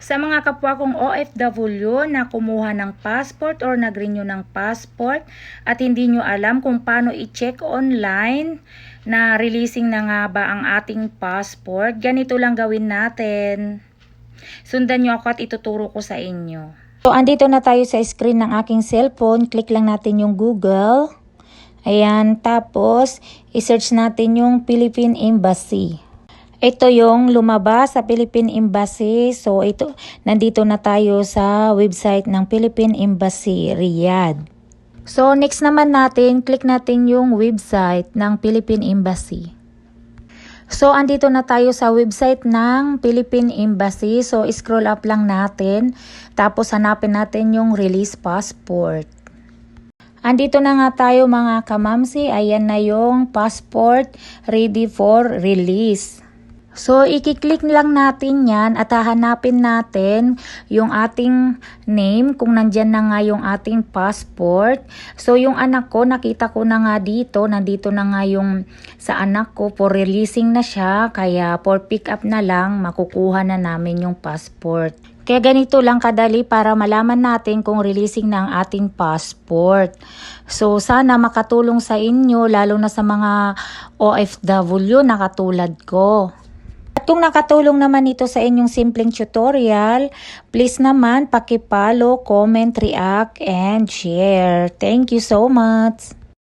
Sa mga kapwa kong OFW na kumuha ng passport or nag-renew ng passport at hindi nyo alam kung paano i-check online na releasing na nga ba ang ating passport, ganito lang gawin natin. Sundan nyo ako at ituturo ko sa inyo. So, andito na tayo sa screen ng aking cellphone. Click lang natin yung Google. Ayan, tapos i-search natin yung Philippine Embassy. Ito yung lumabas sa Philippine Embassy. So, nandito na tayo sa website ng Philippine Embassy, Riyadh. So, next naman natin, click natin yung website ng Philippine Embassy. So, andito na tayo sa website ng Philippine Embassy. So, scroll up lang natin. Tapos, hanapin natin yung release passport. Andito na nga tayo mga kamamsi. Ayan na yung passport ready for release. So, i-click lang natin yan at hahanapin natin yung ating name kung nandyan na nga yung ating passport. So, yung anak ko, nakita ko na nga dito, nandito na nga yung sa anak ko, for releasing na siya, kaya for pick up na lang, makukuha na namin yung passport. Kaya ganito lang kadali para malaman natin kung releasing na ang ating passport. So, sana makatulong sa inyo, lalo na sa mga OFW na katulad ko. At kung nakatulong naman ito sa inyong simpleng tutorial, please naman paki-follow, comment, react, and share. Thank you so much!